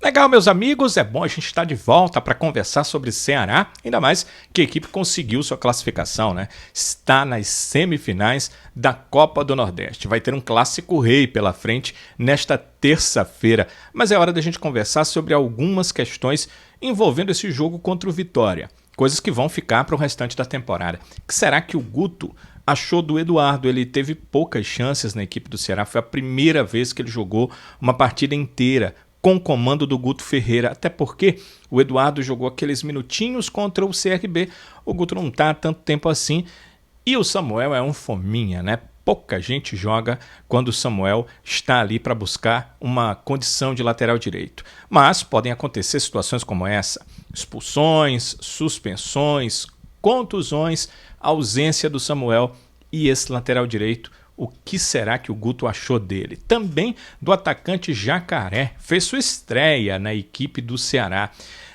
Legal, meus amigos, é bom a gente estar de volta para conversar sobre Ceará, ainda mais que a equipe conseguiu sua classificação, né? Está nas semifinais da Copa do Nordeste. Vai ter um clássico rei pela frente nesta terça-feira, mas é hora da gente conversar sobre algumas questões envolvendo esse jogo contra o Vitória, coisas que vão ficar para o restante da temporada. O que será que o Guto achou do Eduardo? Ele teve poucas chances na equipe do Ceará, foi a primeira vez que ele jogou uma partida inteira com o comando do Guto Ferreira, até porque o Eduardo jogou aqueles minutinhos contra o CRB, o Guto não está há tanto tempo assim, e o Samuel é um fominha, né? Pouca gente joga quando o Samuel está ali para buscar uma condição de lateral direito. Mas podem acontecer situações como essa: expulsões, suspensões, contusões, ausência do Samuel e esse lateral direito. O que será que o Guto achou dele? Também do atacante Jacaré, fez sua estreia na equipe do Ceará.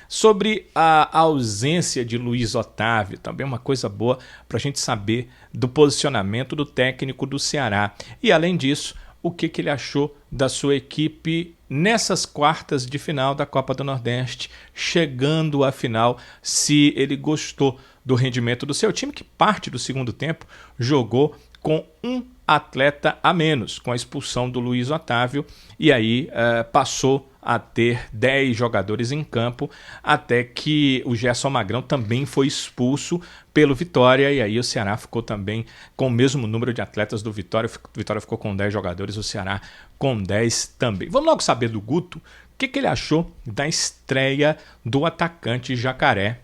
Sobre a ausência de Luiz Otávio, também uma coisa boa para a gente saber do posicionamento do técnico do Ceará. E além disso, o que ele achou da sua equipe nessas quartas de final da Copa do Nordeste, chegando à final, se ele gostou do rendimento do seu time, que parte do segundo tempo jogou com um atleta a menos, com a expulsão do Luiz Otávio, e aí passou a ter 10 jogadores em campo, até que o Gerson Magrão também foi expulso pelo Vitória, e aí o Ceará ficou também com o mesmo número de atletas do Vitória. O Vitória ficou com 10 jogadores, o Ceará com 10 também. Vamos logo saber do Guto, o que ele achou da estreia do atacante Jacaré.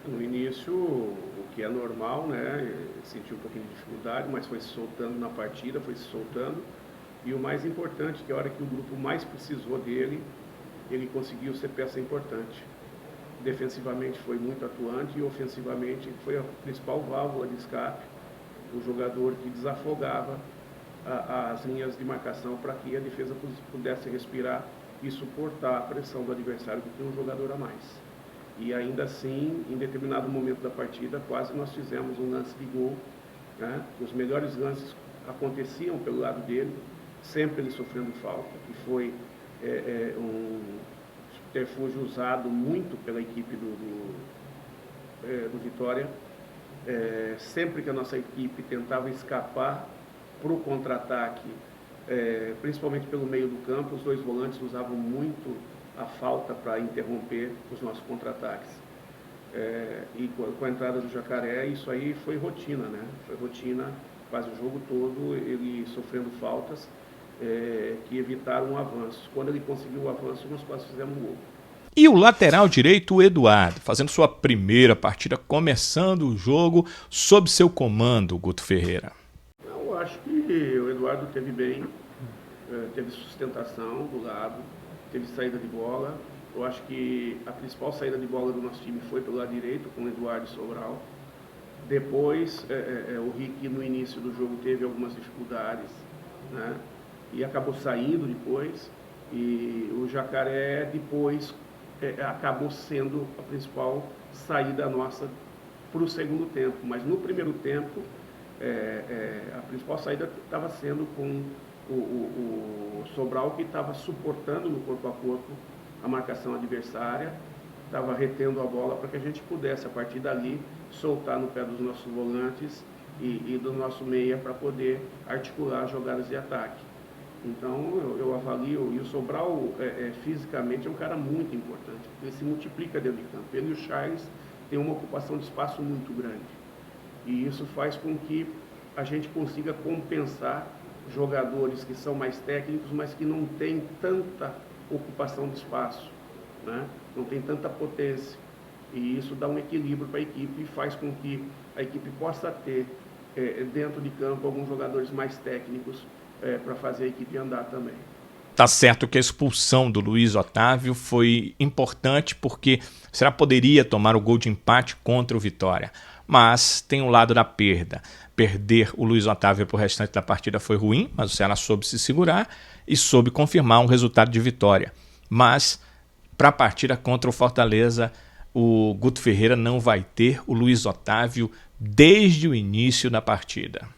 No início, o que é normal, né? Sentiu um pouquinho de dificuldade, mas foi se soltando na partida, foi se soltando. E o mais importante, que a hora que o grupo mais precisou dele, ele conseguiu ser peça importante. Defensivamente foi muito atuante e ofensivamente foi a principal válvula de escape, o jogador que desafogava as linhas de marcação para que a defesa pudesse respirar e suportar a pressão do adversário que tinha um jogador a mais. E ainda assim, em determinado momento da partida, quase nós fizemos um lance de gol, né? Os melhores lances aconteciam pelo lado dele, sempre ele sofrendo falta, que foi um subterfúgio usado muito pela equipe do Vitória. Sempre que a nossa equipe tentava escapar para o contra-ataque, principalmente pelo meio do campo, os dois volantes usavam muito a falta para interromper os nossos contra-ataques. E com a entrada do Jacaré, isso aí foi rotina, né? Foi rotina quase o jogo todo, ele sofrendo faltas que evitaram um avanço. Quando ele conseguiu o avanço, nós quase fizemos um gol. E o lateral direito, o Eduardo, fazendo sua primeira partida, começando o jogo sob seu comando, Guto Ferreira. Eu acho que o Eduardo teve bem, teve sustentação do lado, teve saída de bola. Eu acho que a principal saída de bola do nosso time foi pelo lado direito, com o Eduardo Sobral. Depois, o Rick no início do jogo teve algumas dificuldades, né? E acabou saindo depois. E o Jacaré depois acabou sendo a principal saída nossa para o segundo tempo. Mas no primeiro tempo, a principal saída estava sendo com o Sobral, que estava suportando no corpo a corpo a marcação adversária, estava retendo a bola para que a gente pudesse, a partir dali, soltar no pé dos nossos volantes e do nosso meia para poder articular jogadas de ataque. Então eu avalio, e o Sobral fisicamente é um cara muito importante, ele se multiplica dentro de campo. Ele e o Charles têm uma ocupação de espaço muito grande, e isso faz com que a gente consiga compensar jogadores que são mais técnicos, mas que não têm tanta ocupação de espaço, né? Não tem tanta potência, e isso dá um equilíbrio para a equipe e faz com que a equipe possa ter dentro de campo alguns jogadores mais técnicos para fazer a equipe andar também. Tá certo que a expulsão do Luiz Otávio foi importante porque o Ceará poderia tomar o gol de empate contra o Vitória, mas tem um lado da perda. Perder o Luiz Otávio para o restante da partida foi ruim, mas o Ceará soube se segurar e soube confirmar um resultado de vitória. Mas para a partida contra o Fortaleza, o Guto Ferreira não vai ter o Luiz Otávio desde o início da partida.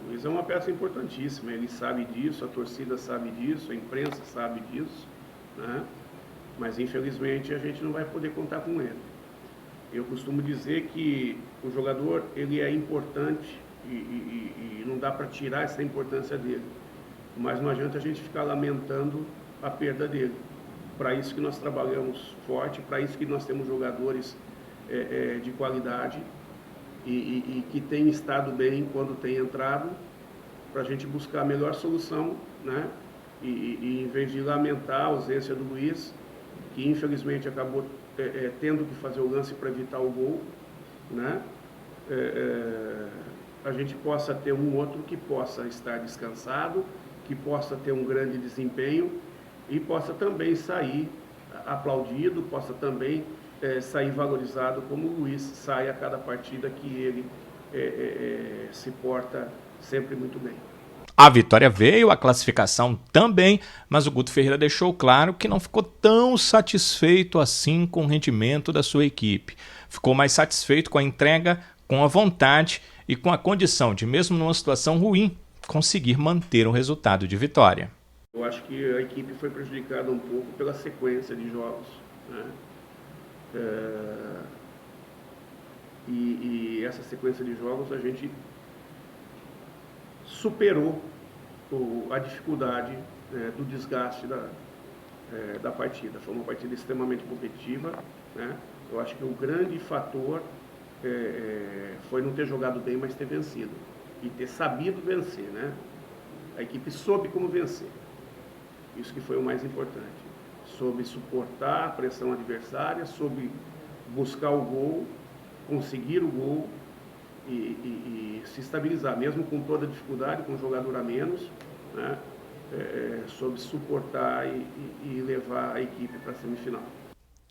O Luiz é uma peça importantíssima, ele sabe disso, a torcida sabe disso, a imprensa sabe disso, né? mas infelizmente a gente não vai poder contar com ele. Eu costumo dizer que o jogador ele é importante e não dá para tirar essa importância dele, mas não adianta a gente ficar lamentando a perda dele. Para isso que nós trabalhamos forte, para isso que nós temos jogadores de qualidade e que têm estado bem quando têm entrado, para a gente buscar a melhor solução, né? E em vez de lamentar a ausência do Luiz, que infelizmente acabou tendo que fazer o lance para evitar o gol, né? A gente possa ter um outro que possa estar descansado, que possa ter um grande desempenho e possa também sair aplaudido, possa também sair valorizado como o Luiz sai a cada partida que ele se porta sempre muito bem. A vitória veio, a classificação também, mas o Guto Ferreira deixou claro que não ficou tão satisfeito assim com o rendimento da sua equipe. Ficou mais satisfeito com a entrega, com a vontade e com a condição de, mesmo numa situação ruim, conseguir manter um resultado de vitória. Eu acho que a equipe foi prejudicada um pouco pela sequência de jogos, né? E essa sequência de jogos a gente superou a dificuldade do desgaste da partida. Foi uma partida extremamente competitiva, né? Eu acho que o grande fator foi não ter jogado bem, mas ter vencido. E ter sabido vencer, né? A equipe soube como vencer. Isso que foi o mais importante. Soube suportar a pressão adversária, soube buscar o gol, conseguir o gol e se estabilizar, mesmo com toda a dificuldade, com um jogador a menos, né? Soube suportar e levar a equipe para a semifinal.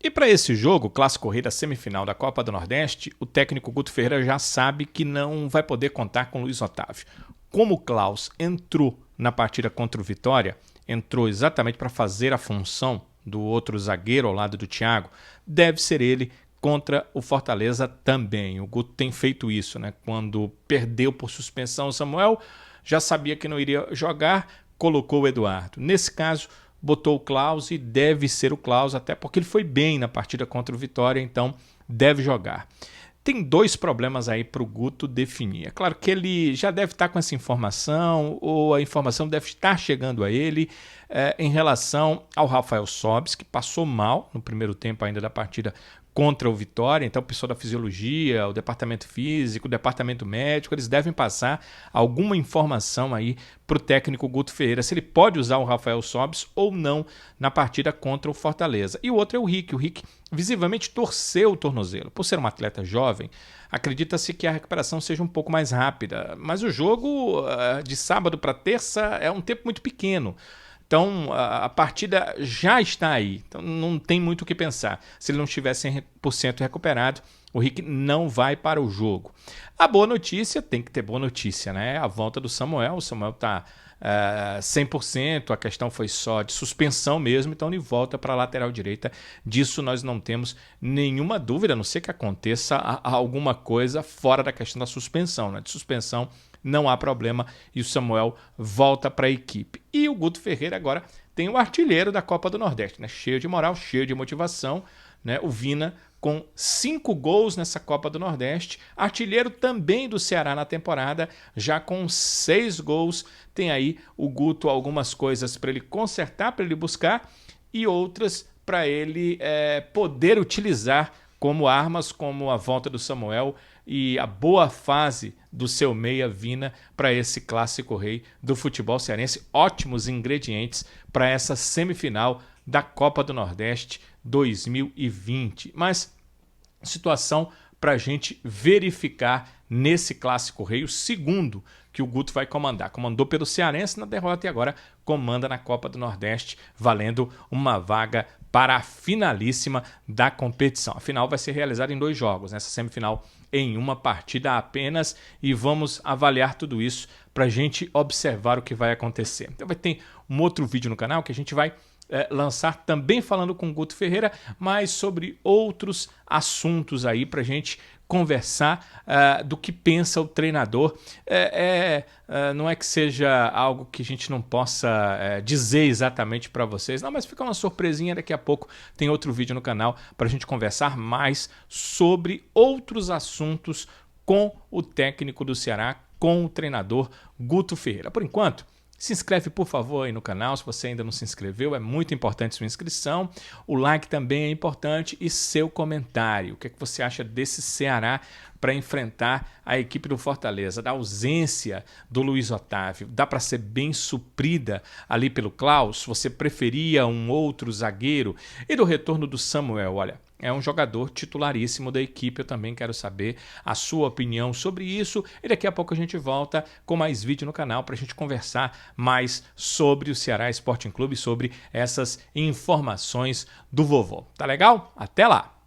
E para esse jogo, Clássico Rei da semifinal da Copa do Nordeste, o técnico Guto Ferreira já sabe que não vai poder contar com Luiz Otávio. Como o Klaus entrou na partida contra o Vitória, entrou exatamente para fazer a função do outro zagueiro ao lado do Thiago, deve ser ele contra o Fortaleza também. O Guto tem feito isso, né? Quando perdeu por suspensão o Samuel, já sabia que não iria jogar, colocou o Eduardo. Nesse caso, botou o Klaus e deve ser o Klaus, até porque ele foi bem na partida contra o Vitória, então deve jogar. Tem dois problemas aí para o Guto definir. É claro que ele já deve estar com essa informação, ou a informação deve estar chegando a ele em relação ao Rafael Sobis, que passou mal no primeiro tempo ainda da partida contra o Vitória. Então o pessoal da fisiologia, o departamento físico, o departamento médico, eles devem passar alguma informação aí para o técnico Guto Ferreira, se ele pode usar o Rafael Sobis ou não na partida contra o Fortaleza. E o outro é o Rick. O Rick visivelmente torceu o tornozelo. Por ser um atleta jovem, acredita-se que a recuperação seja um pouco mais rápida, mas o jogo de sábado para terça é um tempo muito pequeno. Então, a partida já está aí, então não tem muito o que pensar. Se ele não estiver 100% recuperado, o Rick não vai para o jogo. A boa notícia, tem que ter boa notícia, né? A volta do Samuel. O Samuel está 100%, a questão foi só de suspensão mesmo, então ele volta para a lateral direita. Disso nós não temos nenhuma dúvida, a não ser que aconteça alguma coisa fora da questão da suspensão, né? De suspensão não há problema e o Samuel volta para a equipe. E o Guto Ferreira agora tem o artilheiro da Copa do Nordeste, né? Cheio de moral, cheio de motivação, né? O Vina com 5 gols nessa Copa do Nordeste, artilheiro também do Ceará na temporada, já com 6 gols. Tem aí o Guto algumas coisas para ele consertar, para ele buscar, e outras para ele poder utilizar como armas, como a volta do Samuel e a boa fase do seu meia Vina para esse Clássico Rei do futebol cearense. Ótimos ingredientes para essa semifinal da Copa do Nordeste 2020. Mas situação para a gente verificar nesse Clássico Rei, o segundo que o Guto vai comandar. Comandou pelo Cearense na derrota e agora comanda na Copa do Nordeste, valendo uma vaga para a finalíssima da competição. A final vai ser realizada em 2 jogos, nessa semifinal em uma partida apenas, e vamos avaliar tudo isso para a gente observar o que vai acontecer. Então vai ter um outro vídeo no canal que a gente vai lançar também falando com o Guto Ferreira, mas sobre outros assuntos aí para a gente conversar do que pensa o treinador. Não é que seja algo que a gente não possa dizer exatamente para vocês, não, mas fica uma surpresinha, daqui a pouco tem outro vídeo no canal para a gente conversar mais sobre outros assuntos com o técnico do Ceará, com o treinador Guto Ferreira. Por enquanto, se inscreve, por favor, aí no canal, se você ainda não se inscreveu, é muito importante sua inscrição. O like também é importante e seu comentário. O que é que você acha desse Ceará para enfrentar a equipe do Fortaleza? Da ausência do Luiz Otávio, dá para ser bem suprida ali pelo Klaus? Você preferia um outro zagueiro? E do retorno do Samuel, olha, é um jogador titularíssimo da equipe, eu também quero saber a sua opinião sobre isso. E daqui a pouco a gente volta com mais vídeo no canal para a gente conversar mais sobre o Ceará Sporting Clube, sobre essas informações do vovô. Tá legal? Até lá!